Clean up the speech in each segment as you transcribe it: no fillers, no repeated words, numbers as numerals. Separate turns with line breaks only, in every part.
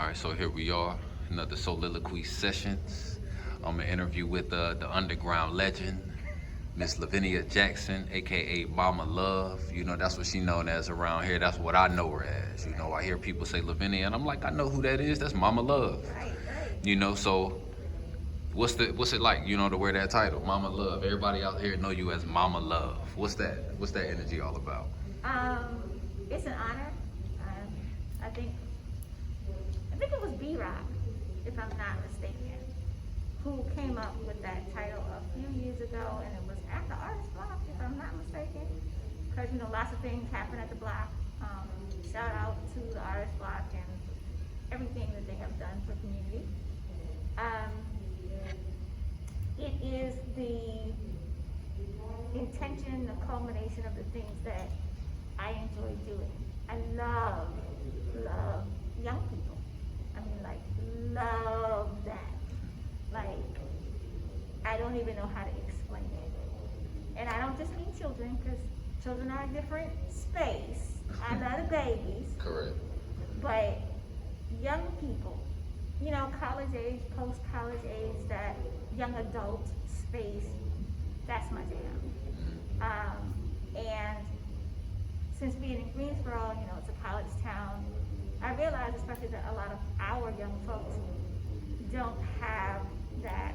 All right, so here we are, another SOULiloquies Sessions. I'm an interview with the underground legend, Miss Lavinia Jackson, aka Mama Luv. You know, that's what she known as around here. That's what I know her as. You know, I hear people say Lavinia, and I'm like, I know who that is. That's Mama Luv.
Right, right.
You know, so what's it like? You know, to wear that title, Mama Luv. Everybody out here know you as Mama Luv. What's that? What's that energy all about?
Um, it's an honor. I think it was B-Rock, if I'm not mistaken, who came up with that title a few years ago, and it was at the Artist Block, if I'm not mistaken, because lots of things happen at the block. Shout out to the Artist Block and everything that they have done for the community. It is the intention, the culmination of the things that I enjoy doing. I love young people. I mean, love that. I don't even know how to explain it. And I don't just mean children, because children are a different space. I love the babies.
Correct.
But young people, college age, post-college age, that young adult space, that's my jam. And since being in Greensboro, it's a college town, I realize especially that a lot of our young folks don't have that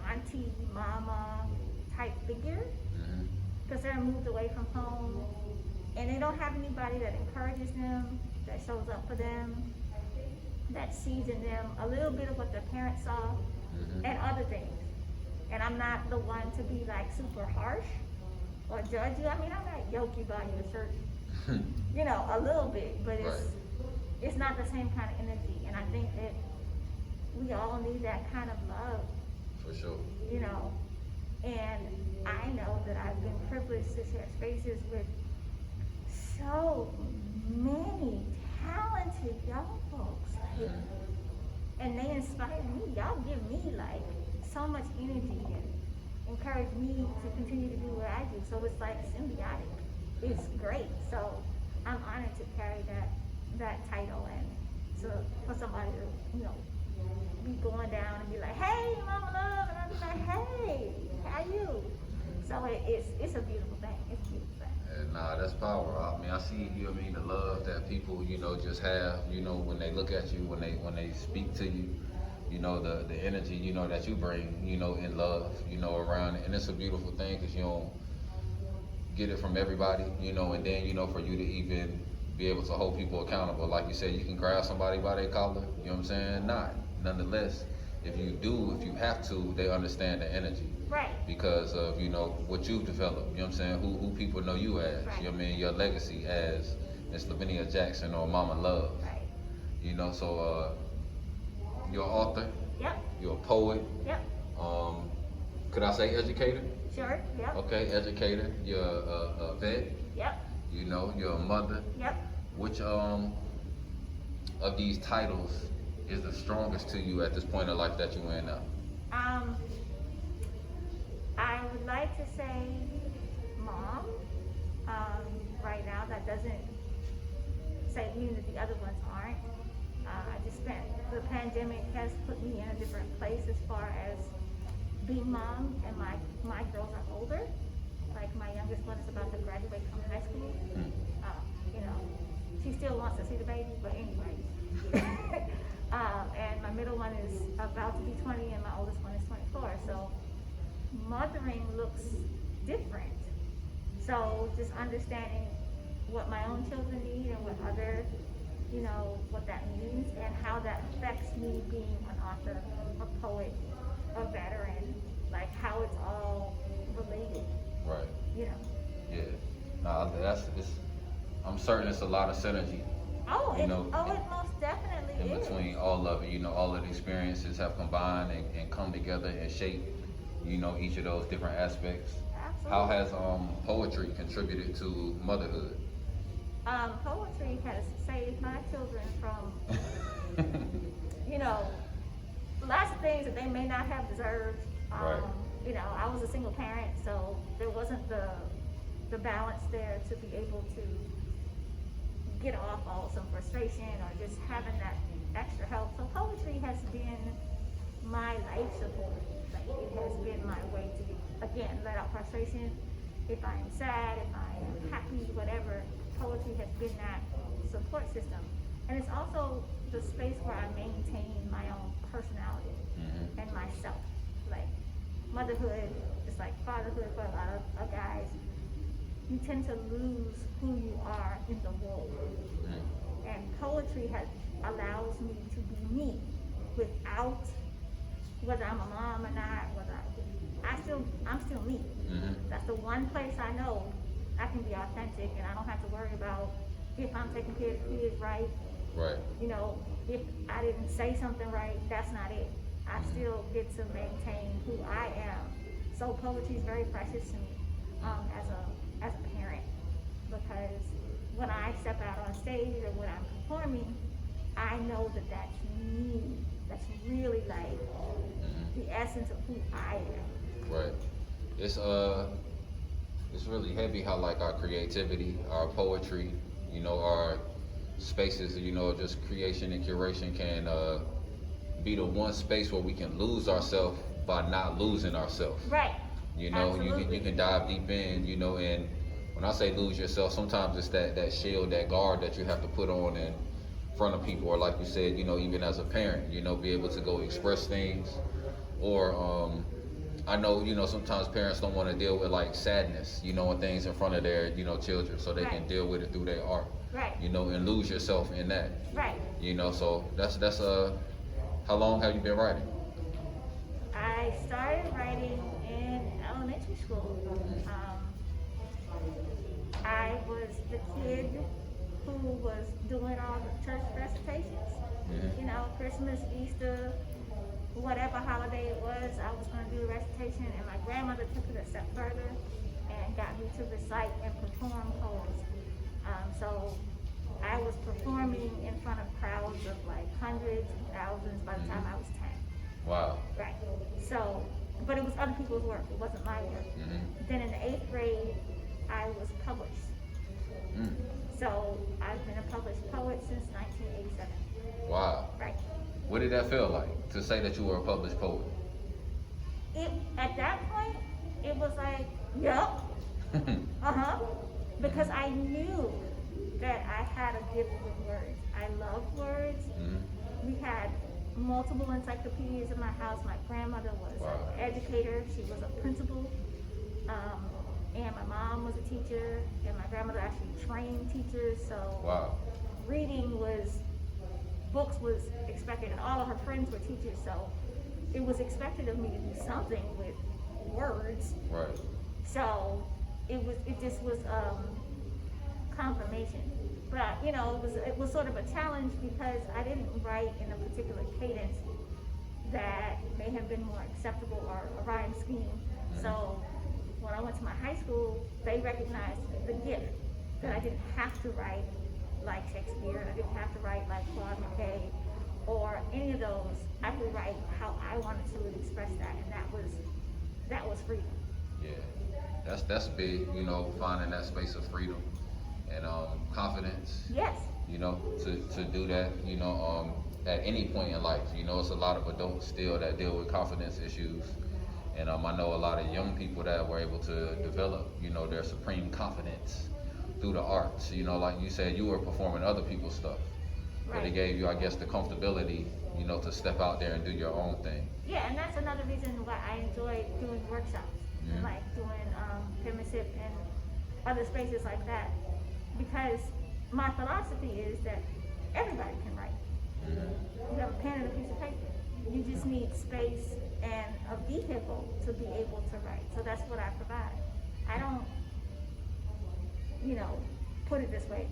auntie, mama type figure, because they're moved away from home, and they don't have anybody that encourages them, that shows up for them, that sees in them a little bit of what their parents saw, and other things. And I'm not the one to be super harsh or judge you. I mean, I might yoke you by your shirt, a little bit, but it's not the same kind of energy. And I think that we all need that kind of love.
For sure.
And I know that I've been privileged to share spaces with so many talented young folks. And they inspire me. Y'all give me so much energy and encourage me to continue to do what I do. So it's symbiotic. It's great. So I'm honored to carry that title, and for somebody to be going down and be like, hey, Mama Luv, and I'll be like, hey, how you? So it's a beautiful thing. It's a beautiful thing.
And that's power. I mean, I see, the love that people, just have, when they look at you, when they speak to you, the energy, that you bring, in love, around it. And it's a beautiful thing, because you don't get it from everybody, and then, for you to even be able to hold people accountable. Like you said, you can grab somebody by their collar, you know what I'm saying? Nonetheless, if you have to, they understand the energy.
Right.
Because of, what you've developed, you know what I'm saying? Who people know you as,
right.
You know what I mean? Your legacy as Miss Lavinia Jackson or Mama Luv.
Right.
So you're an author.
Yep.
You're a poet.
Yep.
Could I say educator?
Sure. Yep.
Okay, educator. You're a vet.
Yep.
You're a mother.
Yep.
Which of these titles is the strongest to you at this point of life that you're in now?
I would like to say mom. Right now, that doesn't mean that the other ones aren't. The pandemic has put me in a different place as far as being mom, and my girls are older. My youngest one is about to graduate from high school. She still wants to see the baby, but anyway. And my middle one is about to be 20, and my oldest one is 24. So mothering looks different. So just understanding what my own children need and what other, what that means, and how that affects me being an author, a poet, a veteran, how it's all related.
Right.
Yeah.
I'm certain it's a lot of synergy.
It most definitely
in
is.
between all of it, all of the experiences have combined and come together and shape, each of those different aspects.
Absolutely.
How has poetry contributed to motherhood?
Poetry has saved my children from, lots of things that they may not have deserved.
Right.
I was a single parent, so there wasn't the balance there to be able to get off all some frustration or just having that extra help. So poetry has been my life support. Like it has been my way to, again, let out frustration. If I am sad, if I am happy, whatever, poetry has been that support system. And it's also the space where I maintain my own personality and myself. Like motherhood is like fatherhood for a lot of guys. You tend to lose who you are in the world. And poetry allows me to be me without, whether I'm a mom or not, I'm still me. That's the one place I know I can be authentic, and I don't have to worry about if I'm taking care of the kids right.
Right.
You know, if I didn't say something right, that's not it. I still get to maintain who I am. So poetry is very precious to me as a parent, because when I step out on stage or when I'm performing, I know that that's me. That's really like the essence of who I am.
Right. It's really heavy how like our creativity, our poetry, you know, our spaces, you know, just creation and curation can be the one space where we can lose ourselves by not losing ourselves.
Right.
You know, you can dive deep in, you know, and when I say lose yourself, sometimes it's that shield, that guard that you have to put on in front of people, or like you said, you know, even as a parent, you know, be able to go express things. Or I know, you know, sometimes parents don't want to deal with like sadness, you know, and things in front of their, you know, children, so they can deal with it through their art.
Right.
You know, and lose yourself in that.
Right.
You know, so that's how long have you been writing?
I started writing in elementary school. I was the kid who was doing all the church recitations. You know, Christmas, Easter, whatever holiday it was, I was going to do a recitation, and my grandmother took it a step further and got me to recite and perform poems. So I was performing in front of crowds of like hundreds and thousands by the time I was 10.
Wow.
Right. So, but it was other people's work. It wasn't my work. Then in the 8th grade, I was published. So I've been a published poet since 1987.
Wow.
Right.
What did that feel like to say that you were a published poet?
At that point, it was like, yup. Because I knew that I had a gift with words. I love words. We had multiple encyclopedias in my house. My grandmother was an educator. She was a principal. And my mom was a teacher. And my grandmother actually trained teachers. So reading books was expected. And all of her friends were teachers. So it was expected of me to do something with words.
Right.
So it just was confirmation. But you know, it was sort of a challenge because I didn't write in a particular cadence that may have been more acceptable, or a rhyme scheme. So when I went to my high school, they recognized the gift, that I didn't have to write like Shakespeare, I didn't have to write like Claude McKay or any of those. I could write how I wanted to and express that, and that was freedom.
Yeah, that's big, you know, finding that space of freedom and confidence.
Yes.
You know, to do that, you know, at any point in life. You know, it's a lot of adults still that deal with confidence issues. And I know a lot of young people that were able to develop, you know, their supreme confidence through the arts. You know, like you said, you were performing other people's stuff. But it gave you, I guess, the comfortability, you know, to step out there and do your own thing.
Yeah, and that's another reason why I enjoy doing workshops, like doing Feminist and other spaces like that. Because my philosophy is that everybody can write. You have a pen and a piece of paper. You just need space and a vehicle to be able to write. So that's what I provide. I don't, you know, put it this way.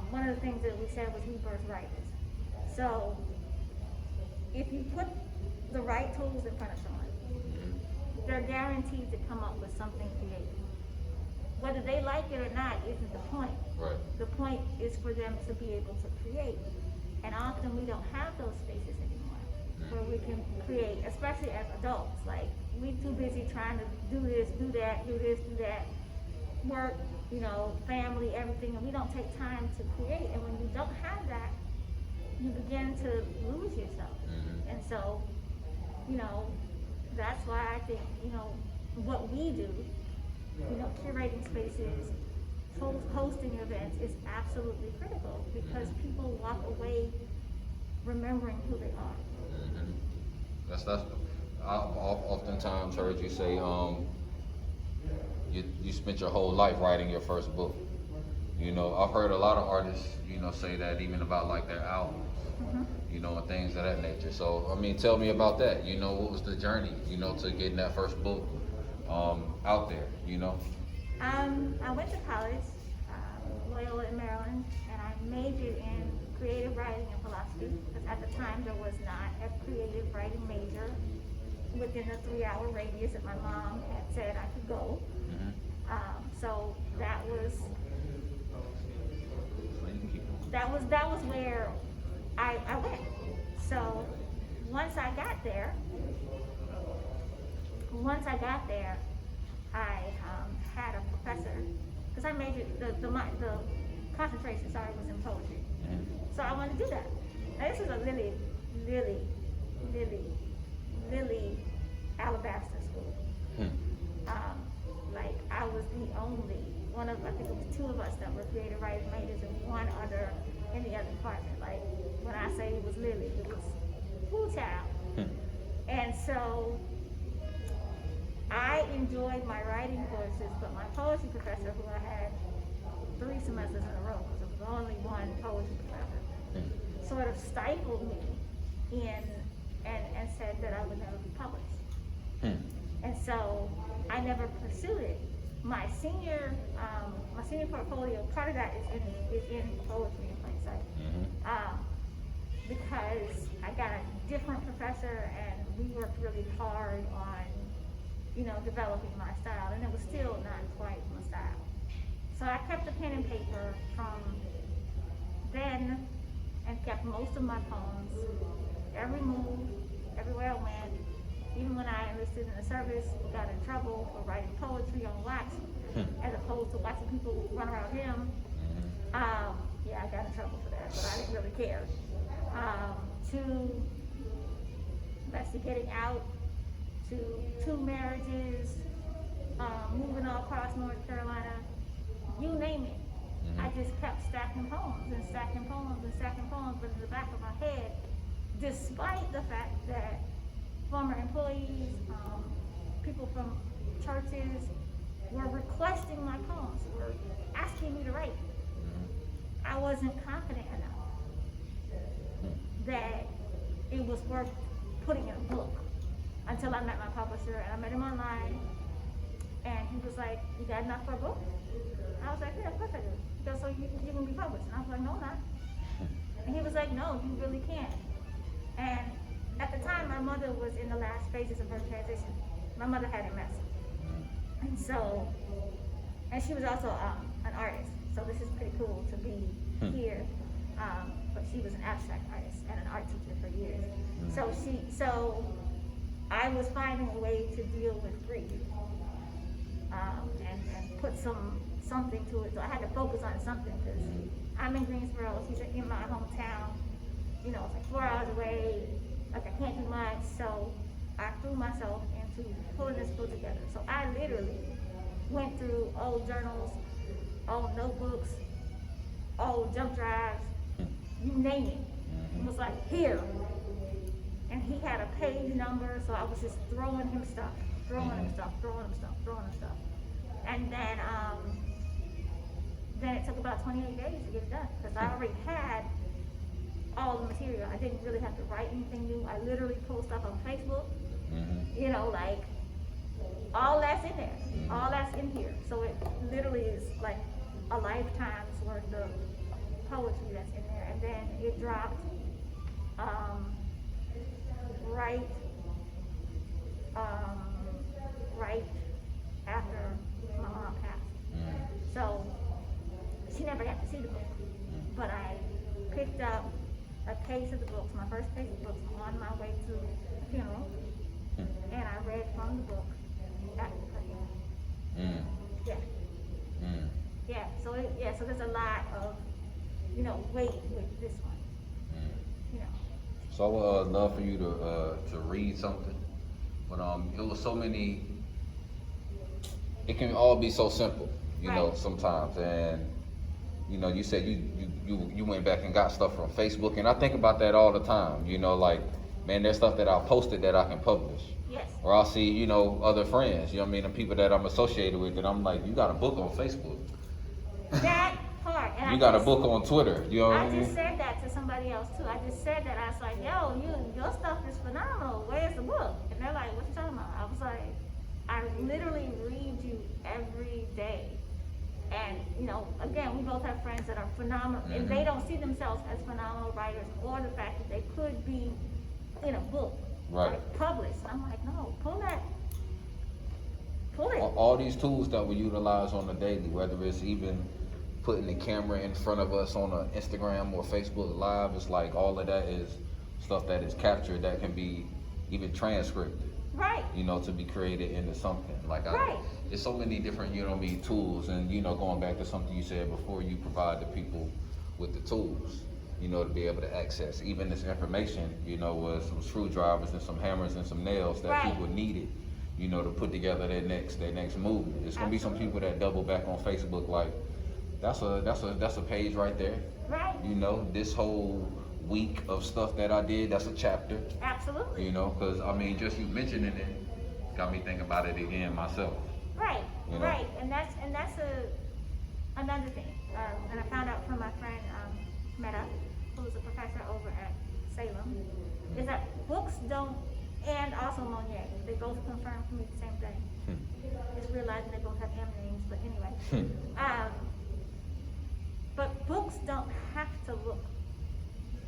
One of the things that we said was we birth writers. So if you put the right tools in front of someone, they're guaranteed to come up with something creative. Whether they like it or not isn't the point.
Right.
The point is for them to be able to create. And often we don't have those spaces anymore where we can create, especially as adults. Like, we're too busy trying to do this, do that, do this, do that. work, you know, family, everything, and we don't take time to create. And when you don't have that, you begin to lose yourself. And so, you know, that's why I think, you know, what we do, you know, curating spaces, hosting events is absolutely critical because people walk away remembering who they are.
That's I've oftentimes heard you say you spent your whole life writing your first book. You know, I've heard a lot of artists, you know, say that even about like their albums, you know, and things of that nature. So, I mean, tell me about that. You know, what was the journey, you know, to getting that first book out there, you know?
I went to college, Loyola in Maryland, and I majored in creative writing and philosophy because at the time there was not a creative writing major within the 3-hour radius that my mom had said I could go. So that was where I went. So once I got there, I had a professor because I majored the concentration was in poetry. So I wanted to do that. Now this is a really alabaster school. Like I was the only one of, I think it was 2 of us that were creative writing majors and 1 other in the other department. Like when I say it was Lily, it was who child. And so I enjoyed my writing courses, but my poetry professor, who I had 3 semesters in a row, because there was only one poetry professor, sort of stifled me in and said that I would never be published. And so I never pursued it. My senior portfolio, part of that is in poetry in plain sight. Because I got a different professor and we worked really hard on, you know, developing my style, and it was still not quite my style. So I kept the pen and paper from then and kept most of my poems. Every move, everywhere I went, even when I enlisted in the service, got in trouble for writing poetry on wax, as opposed to watching people run around him. Yeah, I got in trouble for that, but I didn't really care. To investigating out, to 2 marriages, moving all across North Carolina, you name it. I just kept stacking poems and stacking poems and stacking poems, but in the back of my head, despite the fact that former employees, people from churches were requesting my poems, were asking me to write. I wasn't confident enough that it was worth putting in a book until I met my publisher, and I met him online, and he was like, "You got enough for a book?" I was like, "Yeah, of course I do." He goes, "So you can be published?" And I was like, "No, not." And he was like, "No, you really can." And at the time, my mother was in the last phases of her transition. My mother had MS. And so, and she was also an artist. So this is pretty cool to be here. But she was an abstract artist and an art teacher for years. So I was finding a way to deal with grief and put something to it. So I had to focus on something because I'm in Greensboro. She's in my hometown. You know, it's like 4 hours away. Like I can't do much. So I threw myself into pulling this book together. So I literally went through old journals, old notebooks, old jump drives, you name it. It was like, here. And he had a page number, so I was just throwing him stuff. And then it took about 28 days to get it done, because I already had all the material. I didn't really have to write anything new. I literally post stuff on Facebook, you know, like, all that's in there, all that's in here. So it literally is like a lifetime's worth of poetry that's in there. And then it dropped right after my mom passed. So she never got to see the book, but I picked up a case of the books, my first case of books, on my way to the funeral, and I read from the book after the funeral. Yeah.
Mm.
So there's a lot of, weight with this one,
Mm.
you know.
So I would love for you to read something, but it was so many. It can all be so simple,
Right.
sometimes. And you said you went back and got stuff from Facebook, and I think about that all the time. Like, man, there's stuff that I posted that I can publish,
Yes.
or I'll see other friends, and people that I'm associated with, and I'm like, you got a book on Facebook,
That part. And
you got a book on Twitter, you know what I
I
mean?
just said that to somebody else too. I just said that. I was like, yo, your stuff is phenomenal. Where's the book? And they're like, what you talking about? I was like, I literally read you every day. And, again, we both have friends that are phenomenal, and they don't see themselves as phenomenal writers, or the fact that they could be in a book,
Right.
like published. I'm like, no, pull it.
All these tools that we utilize on the daily, whether it's even putting the camera in front of us on an Instagram or Facebook Live, it's like all of that is stuff that is captured that can be even transcribed,
Right.
to be created into something. Like,
Right.
there's so many different, tools, and going back to something you said before, you provide the people with the tools, to be able to access even this information, with some screwdrivers and some hammers and some nails that
Right.
people needed, to put together their next movement. There's gonna be some people that double back on Facebook like, that's a page right there.
Right.
This whole week of stuff that I did, that's a chapter.
Absolutely.
Because just you mentioning it got me thinking about it again myself.
Right. Right. And that's another thing. And I found out from my friend Meta, who's a professor over at Salem, is that books don't, and also Monier, they both confirm for me the same thing. Just realizing they both have M names, but anyway. But books don't have to look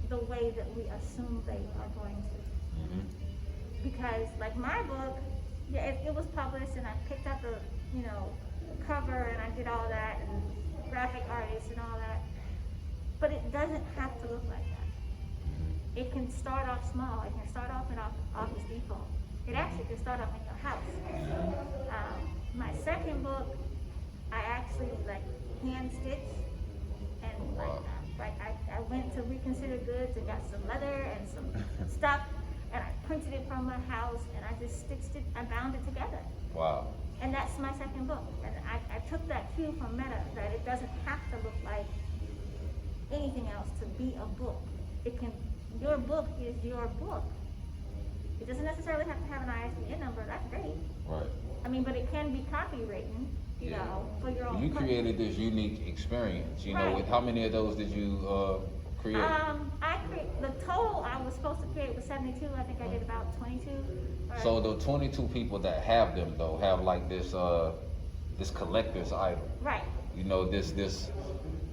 the way that we assume they are going to. Because, like my book, it was published, and I picked up the, cover, and I did all that, and graphic artists and all that. But it doesn't have to look like that. It can start off small. It can start off in Office Depot. It actually can start off in your house. My second book, I actually hand stitched, and I went to Reconsider Goods and got some leather and some stuff, and I printed it from my house, and I just stitched it, I bound it together.
Wow.
And that's my second book. And I took that cue from Meta, that it doesn't have to look like anything else to be a book. Your book is your book. It doesn't necessarily have to have an ISBN number, that's great.
Right.
But it can be copywritten, for your own.
You created this unique experience,
Right.
with how many of those did you create?
The total I was supposed to create was 72. I think I did about 22.
So the 22 people that have them though have like this collector's item.
Right.
This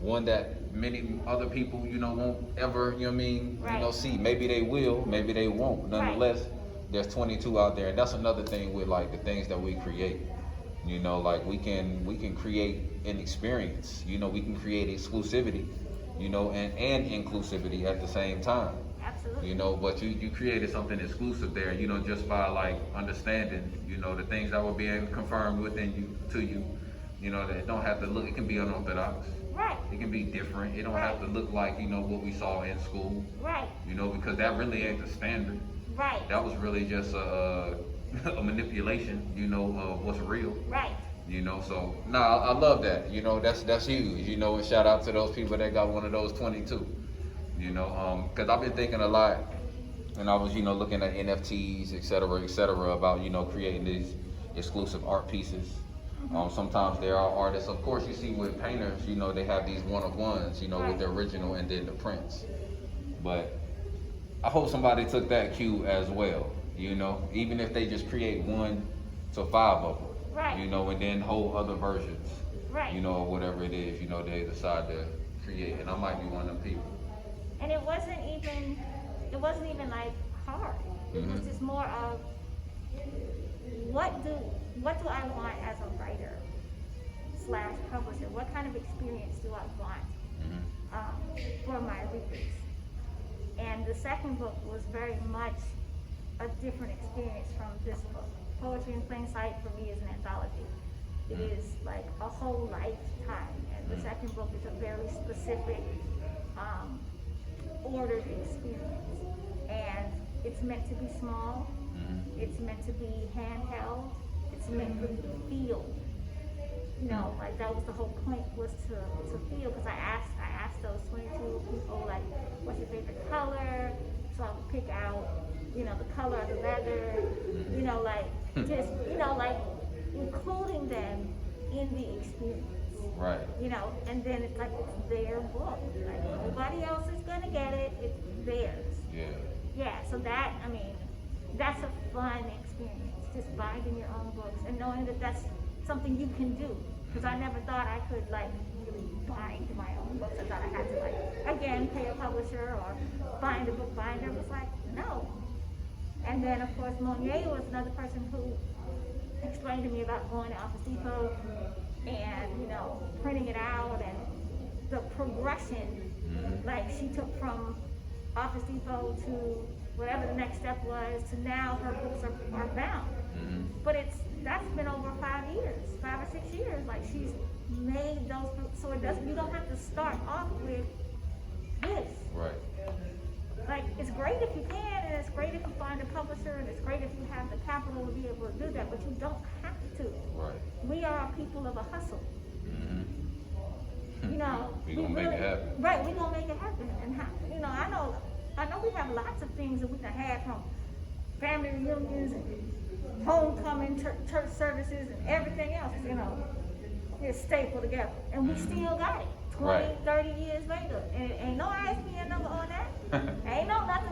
one that many other people, won't ever,
Right.
see. Maybe they will, maybe they won't. Nonetheless, there's 22 out there, and that's another thing with like the things that we create. Like we can create an experience. We can create exclusivity, and inclusivity at the same time.
Absolutely.
But you created something exclusive there, just by like understanding, the things that were being confirmed within you, to you, that it don't have to look, it can be unorthodox.
Right.
It can be different. It don't
Right.
have to look like, what we saw in school.
Right.
Because that really ain't the standard.
Right.
That was really just a manipulation, of what's real.
Right.
So I love that. That's huge. And shout out to those people that got one of those 22. Because I've been thinking a lot, and I was, looking at NFTs, et cetera, about, creating these exclusive art pieces. Sometimes there are artists, of course, you see with painters, they have these one-of-ones, with the original and then the prints. But I hope somebody took that cue as well, even if they just create 1 to 5 of them,
Right.
and then whole other versions,
Right.
or whatever it is, they decide to create. And I might be one of them people.
And it wasn't even like hard. It was just more of what do I want as a writer / publisher? What kind of experience do I want for my readers? And the second book was very much a different experience from this book. Poetry in Plain Sight for me is an anthology. It is like a whole lifetime. And the second book is a very specific, ordered experience. And it's meant to be small. It's meant to be handheld. It's meant for you to feel. You know, like that was the whole point, was to feel, because I asked those 22 people, like, what's your favorite color? So I would pick out, you know, the color of the leather, you know, like, just, you know, like, including them in the experience.
Right.
You know, and then it's like, it's their book. Like, nobody else is gonna get it, it's theirs.
Yeah.
Yeah, so that, I mean, that's a fun experience, just binding your own books and knowing that that's something you can do. Because I never thought I could, like, really bind my own books. I thought I had to, like, again, pay a publisher or find a book binder. It was like, no. And then, of course, Monier was another person who explained to me about going to Office Depot and, you know, printing it out and the progression. Like, she took from Office Depot to whatever the next step was to now her books are bound. But that's been over 5 years, 5 or 6 years. Like, she's made those, so you don't have to start off with this.
Right.
Like, it's great if you can, and it's great if you find a publisher, and it's great if you have the capital to be able to do that, but you don't have to.
Right.
We are people of a hustle. You know,
we gonna make it happen.
Right, we gonna make it happen. And you know, I know we have lots of things that we can have, from family reunions and homecoming, church services, and everything else. You know, it's stapled together, and we still got it 20, 30 years later. And ain't no ISBN number on that. ain't no none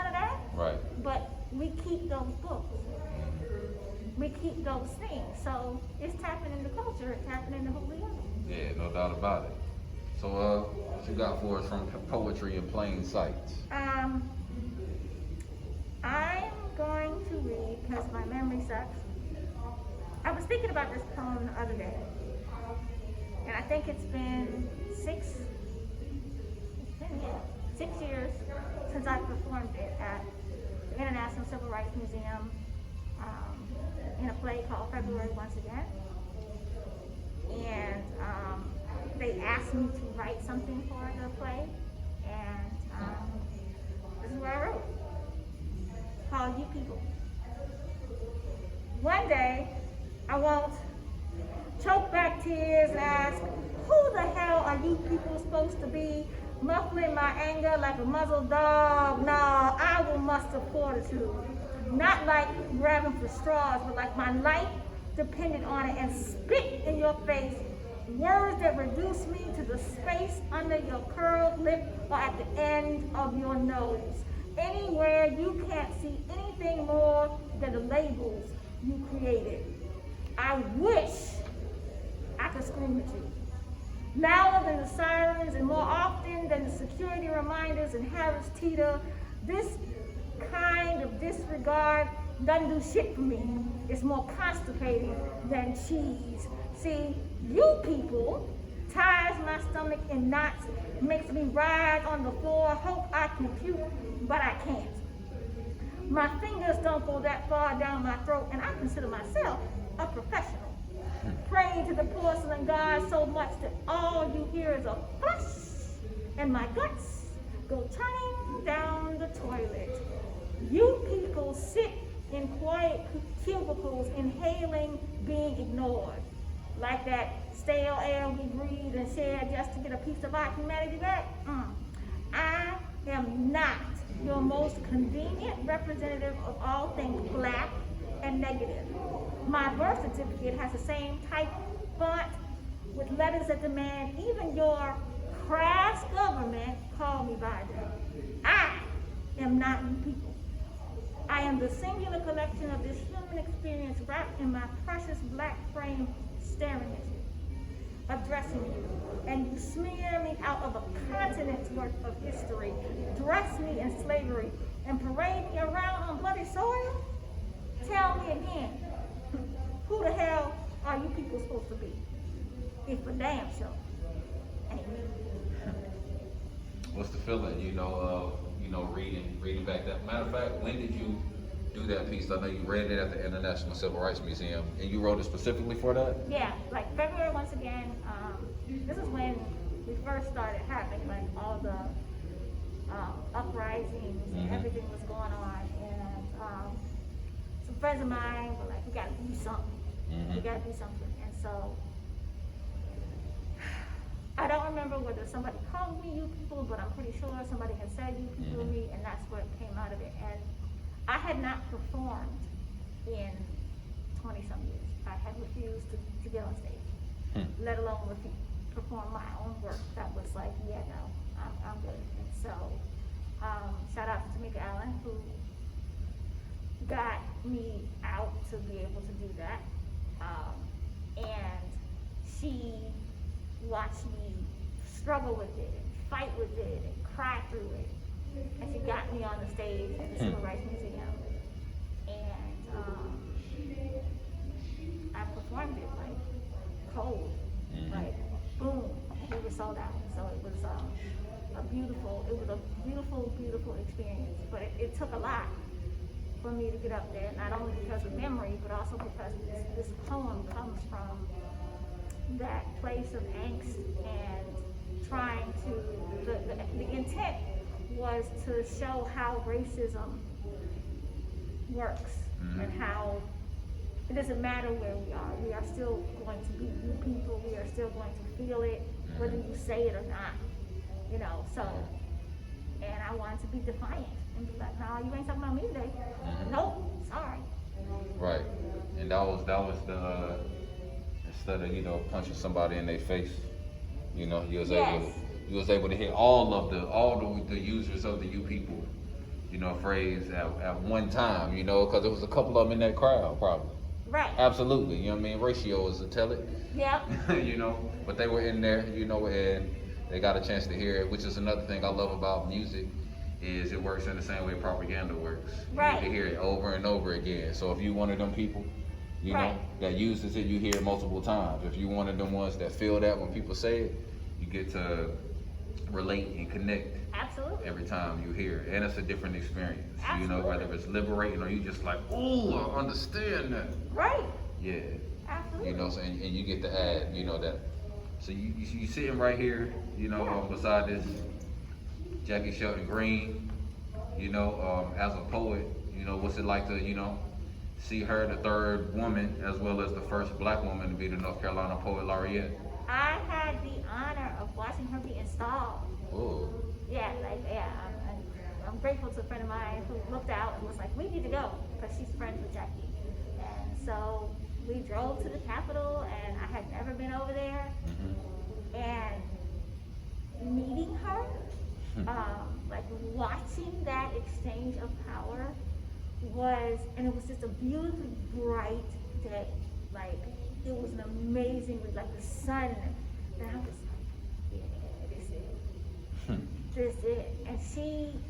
of that.
Right.
But we keep those books. We keep those things. So it's tapping into culture. It's tapping into who we are.
Yeah, no doubt about it. So, what you got for us from Poetry in Plain Sight?
I'm going to read, because my memory sucks. I was thinking about this poem the other day, and I think it's been 6 years since I performed it at the International Civil Rights Museum in a play called February Once Again. And they asked me to write something for the play, and this is what I wrote, called You People. One day, I won't choke back tears and ask, who the hell are you people supposed to be? Muffling my anger like a muzzled dog. No, I will muster fortitude. Not like grabbing for straws, but like my life depended on it, and spit in your face words that reduce me to the space under your curled lip or at the end of your nose. Anywhere you can't see anything more than the labels you created. I wish I could scream at you. Louder than the sirens and more often than the security reminders in Harris Teeter. This kind of disregard doesn't do shit for me. It's more constipating than cheese. See, you people ties my stomach in knots, makes me ride on the floor, hope I can puke, but I can't. My fingers don't go that far down my throat, and I consider myself a professional. Praying to the porcelain god so much that all you hear is a flush, and my guts go turning down the toilet. You people sit in quiet cubicles, inhaling being ignored. Like that stale air we breathe and share just to get a piece of our humanity back. I am not your most convenient representative of all things black and negative. My birth certificate has the same type font with letters that demand even your crass government call me by them. I am not you people. I am the singular collection of this human experience wrapped in my precious black frame, staring at you, addressing you, and you smear me out of a continent's worth of history, dress me in slavery, and parade me around on bloody soil? Tell me again, who the hell are you people supposed to be? If a damn show ain't me.
What's the feeling, reading back that? Matter of fact, when did you do that piece. I know you read it at the International Civil Rights Museum, and you wrote it specifically for that?
Yeah, like February once again, this is when we first started having like all the uprisings and everything was going on, and some friends of mine were like, we gotta do something. We gotta do something. And so I don't remember whether somebody called me you people, but I'm pretty sure somebody had said you people to me, and that's what came out of it. And I had not performed in 20 some years. I had refused to get on stage, let alone perform my own work. That was like, yeah, no, I'm good. And so, shout out to Tamika Allen, who got me out to be able to do that. And she watched me struggle with it, and fight with it, and cry through it. And she got me on the stage at the Civil Rights Museum. And I performed it like cold, like boom, we were sold out. So it was a beautiful experience. But it took a lot for me to get up there, not only because of memory, but also because this poem comes from that place of angst and trying to, the intent was to show how racism works and how it doesn't matter where we are still going to be you people, we are still going to feel it, whether you say it or not, you know, so, and I wanted to be defiant and be like, no, you ain't talking about me today. Nope, sorry.
Right, and that was the, instead of, you know, punching somebody in their face, you know, you was able to hit all the users of the you people, you know, phrase at one time, you know, because there was a couple of them in that crowd, probably.
Right.
Absolutely, you know what I mean? Ratio is to tell it.
Yep.
You know, but they were in there, you know, and they got a chance to hear it, which is another thing I love about music, is it works in the same way propaganda works.
Right.
You can hear it over and over again. So if you one of them people, you know, that uses it, you hear it multiple times. If you one of them ones that feel that when people say it, you get to relate and connect.
Absolutely.
Every time you hear it. And it's a different experience.
Absolutely.
You know, whether it's liberating or you just like, oh, I understand that.
Right.
Yeah.
Absolutely.
You know, so, and you get to add, you know, that. So you sitting right here, you know, beside this Jackie Shelton Green, you know, as a poet, you know, what's it like to, you know, see her, the third woman, as well as the first black woman to be the North Carolina Poet Laureate?
I had the honor of watching her be installed.
Oh.
Yeah, like, yeah, I'm grateful to a friend of mine who looked out and was like, we need to go, because she's friends with Jackie. And so we drove to the Capitol, and I had never been over there. And meeting her, like watching that exchange of power and it was just a beautifully bright day. Like, it was an amazing, like the sun, and I was like, yeah, this is it. This is it.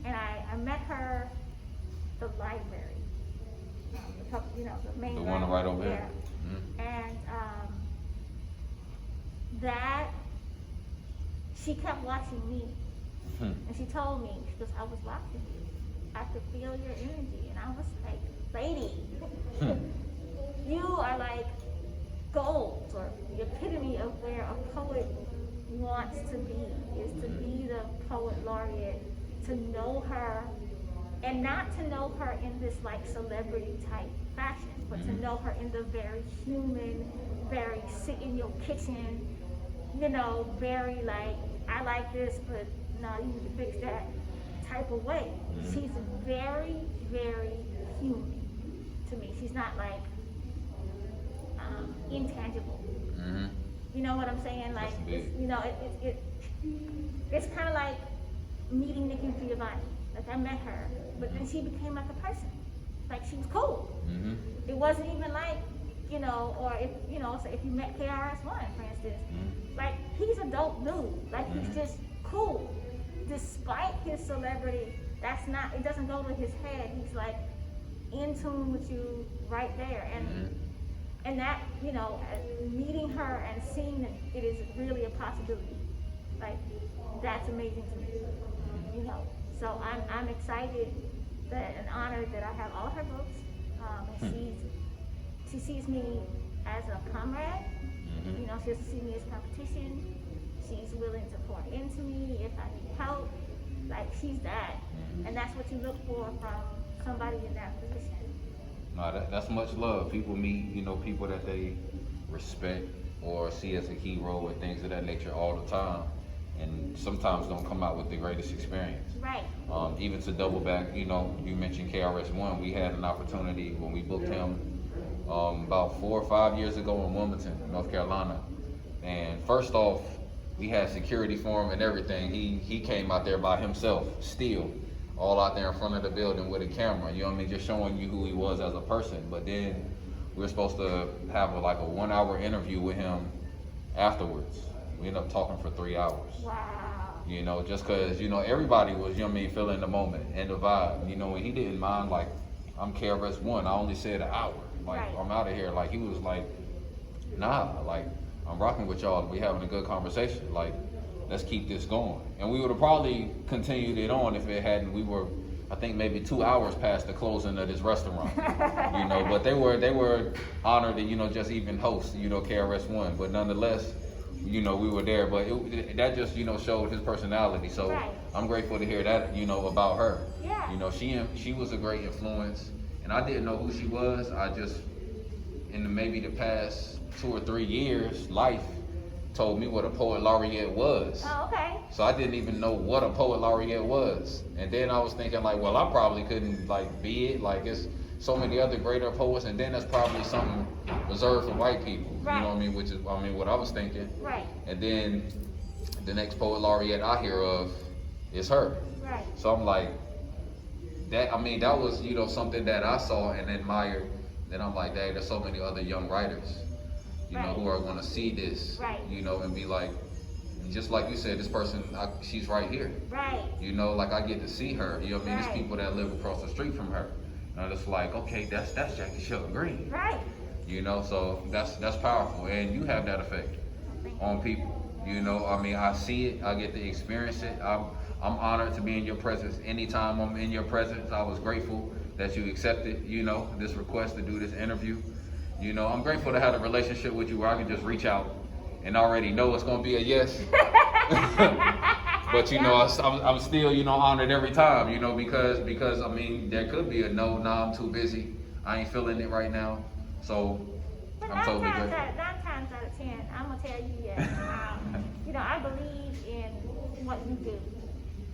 And I met her at the library, you know, the main
one right over there.
And that, she kept watching me. And she told me, she goes, I was watching you. I could feel your energy. And I was like, lady, you are like gold, or the epitome of where a poet wants to be, is to be the poet laureate, to know her, and not to know her in this like celebrity type fashion, but to know her in the very human, very sit in your kitchen, you know, very like, I like this, but no, you need to fix that type of way. She's very, very human to me. She's not like intangible. You know what I'm saying? Like, it's, you know, it's kind of like meeting Nikki Giovanni. Like, I met her, but then she became like a person. Like, she was cool. It wasn't even like, you know, or if, you know, so if you met KRS-One, for instance, like, he's a dope dude. Like, he's just cool. Despite his celebrity, it doesn't go to his head. He's like in tune with you right there. And that, you know, meeting her and seeing that it is really a possibility, like, that's amazing to me, you know. So I'm excited an honor that I have all her books. And she sees me as a comrade. You know, she doesn't see me as competition. She's willing to pour into me if I need help. Like, she's that. And that's what you look for from somebody in that position.
No, that's much love. People meet, you know, people that they respect or see as a hero and things of that nature all the time, and sometimes don't come out with the greatest experience.
Right.
Even to double back, you know, you mentioned KRS-One. We had an opportunity when we booked him about 4 or 5 years ago in Wilmington, North Carolina. And first off, we had security for him and everything. He came out there by himself, still, all out there in front of the building with a camera. You know what I mean? Just showing you who he was as a person. But then we were supposed to have a 1 hour interview with him afterwards. We ended up talking for 3 hours.
Wow.
You know, just because, you know, everybody was, you know what I mean, feeling the moment and the vibe. You know, and he didn't mind, like, I'm KRS-One. I only said an hour. Like,
Right.
I'm out of here. Like, he was like, nah, like, I'm rocking with y'all. We having a good conversation. Like, let's keep this going. And we would have probably continued it on if it hadn't. We were, I think, maybe 2 hours past the closing of this restaurant. You know, but they were honored to, you know, just even host, you know, KRS-One. But nonetheless, you know, we were there. But that just, you know, showed his personality. So
Right.
I'm grateful to hear that, you know, about her.
Yeah.
You know, she was a great influence. And I didn't know who she was. I just, maybe the past 2 or 3 years, life told me what a poet laureate was.
Oh, okay.
So I didn't even know what a poet laureate was. And then I was thinking, like, well, I probably couldn't, like, be it. Like, it's so many other greater poets, and then that's probably something reserved for white people.
Right.
You know what I mean? Which is, I mean, what I was thinking.
Right.
And then the next poet laureate I hear of is her.
Right.
So I'm like, that was, you know, something that I saw and admired. Then I'm like, dang, there's so many other young writers, you know, who are going to see this,
Right.
you know, and be like, just like you said, this person, she's right here.
Right.
You know, like, I get to see her. You know what I mean?
Right.
There's people that live across the street from her. And I'm just like, okay, that's Jackie Shelton Green.
Right.
You know, so that's powerful. And you have that effect on people. You know, I mean, I see it. I get to experience it. I'm honored to be in your presence. Anytime I'm in your presence, I was grateful that you accepted, you know, this request to do this interview. You know, I'm grateful to have a relationship with you where I can just reach out and already know it's going to be a yes. But, you know, I'm still, you know, honored every time, you know, because I mean, there could be a no, nah, I'm too busy. I ain't feeling it right now. So
But
I'm totally grateful.
9 times out of 10, I'm going to tell you yes. You know, I believe in what you do.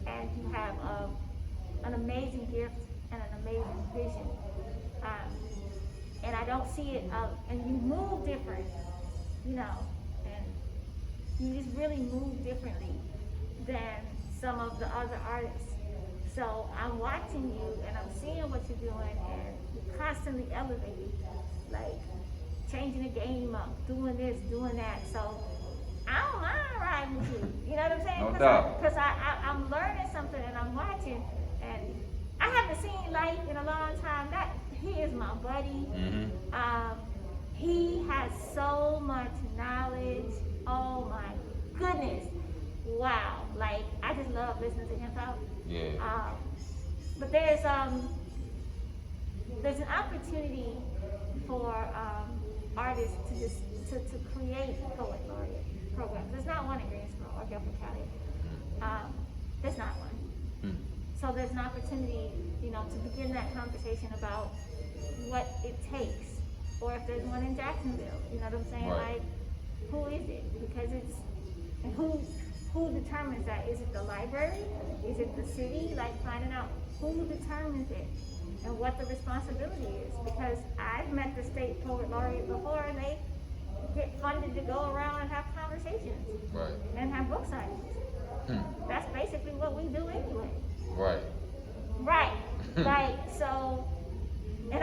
And you have an amazing gift and an amazing vision. And I don't see it, and you move different, you know, and you just really move differently than some of the other artists. So I'm watching you and I'm seeing what you're doing, and you're constantly elevating, like changing the game up, doing this, doing that. So I don't mind riding with you. You know what I'm saying?
No doubt.
Because I'm learning something and I'm watching, and I haven't seen Light in a long time. He is my buddy.
Mm-hmm.
He has so much knowledge. Oh my goodness. Wow. Like, I just love listening to him talk.
Yeah.
But there's an opportunity for artists to create poet laureate programs. There's not one in Greensboro or Guilford County. There's not one. So there's an opportunity, you know, to begin that conversation about what it takes, or if there's one in Jacksonville. You know what I'm saying?
Right.
Like, who is it? Because and who determines that? Is it the library? Is it the city? Like, finding out who determines it and what the responsibility is. Because I've met the state poet laureate before, and they get funded to go around and have conversations.
Right.
And have book signings. That's basically what we do anyway.
Right.
Right. Like, so, and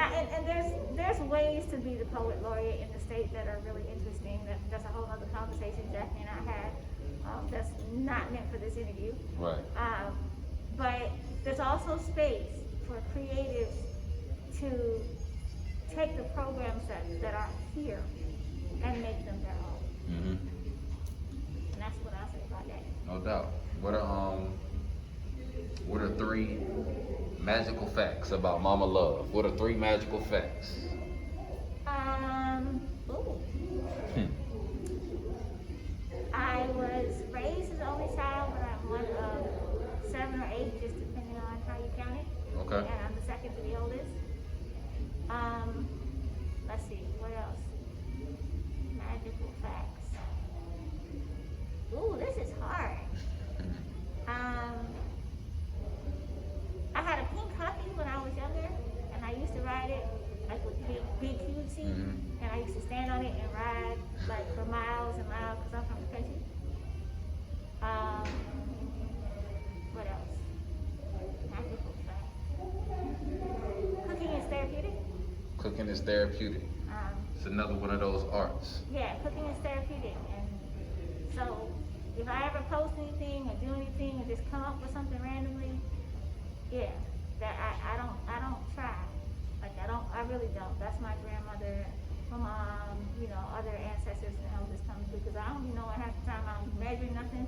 there's ways to be the poet laureate in the state that are really interesting. That's a whole other conversation Jackie and I had. That's not meant for this interview.
Right.
But there's also space for creatives to take the programs that are here and make them their own.
Mm-hmm.
And that's what I'll say about that.
No doubt. What are 3 magical facts about Mama Luv. What are 3 magical facts?
Ooh. I was raised as the only child, but I'm one of 7 or 8, just depending on how you count it.
Okay.
And I'm the second to the oldest. Let's see, what else? Magical facts. Ooh, this is hard. I had a pink copy when I was younger, and I used to ride it like with big huge seat, and I used to stand on it and ride like for miles and miles because I'm from the country. What else? Magical fact. Cooking is therapeutic.
Cooking is therapeutic. It's another one of those arts.
Yeah, cooking is therapeutic, and so if I ever post anything or do anything or just come up with something randomly, yeah, that I don't try. Like I really don't. That's my grandmother, my mom, other ancestors and elders come through, because I don't be knowing half the time I'm measuring nothing.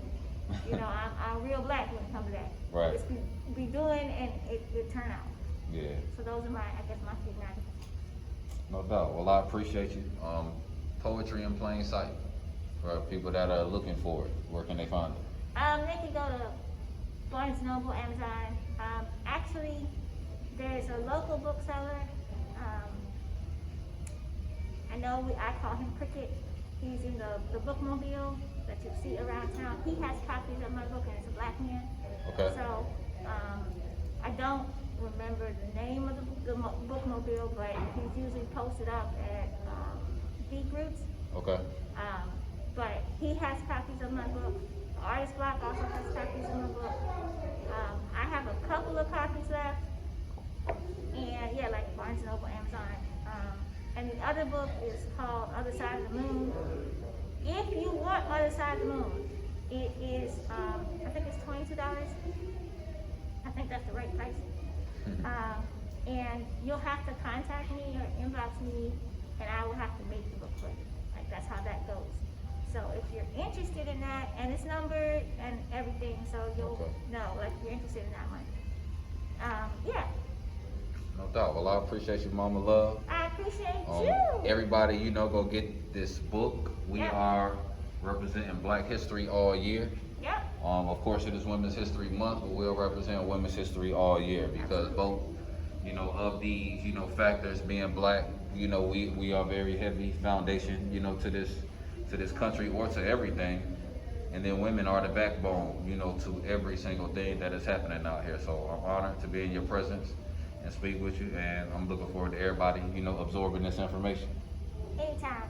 I'm real black when it comes to that.
Right.
Just be doing and it turn out.
Yeah.
So those are my 3 magical.
No doubt. Well, I appreciate you. Poetry in plain sight for people that are looking for it. Where can they find it?
They can go to Barnes & Noble, Amazon. Actually, there's a local bookseller. I call him Cricket. He's in the bookmobile that you see around town. He has copies of my book, and it's a black man.
Okay.
So I don't remember the name of the bookmobile, but he's usually posted up at Deep Roots.
Okay.
But he has copies of my book. Artist Block also has copies of my book. I have a couple of copies left. And yeah, like Barnes & Noble, Amazon. And the other book is called Other Side of the Moon. If you want Other Side of the Moon, it is, I think it's $22. I think that's the right price. And you'll have to contact me or inbox me, and I will have to make the book for you. Like, that's how that goes. So if you're interested in that, and it's numbered and everything, so you'll know, like, if you're interested in that one. Yeah.
No doubt. Well, I appreciate you, Mama Luv.
I appreciate you.
Everybody, go get this book. We are representing Black History all year.
Yep.
Of course, it is Women's History Month, but we'll represent women's history all year because both, of these, factors being black, we are very heavy foundation, to this country or to everything. And then women are the backbone, to every single thing that is happening out here. So I'm honored to be in your presence and speak with you, and I'm looking forward to everybody, absorbing this information.
Anytime.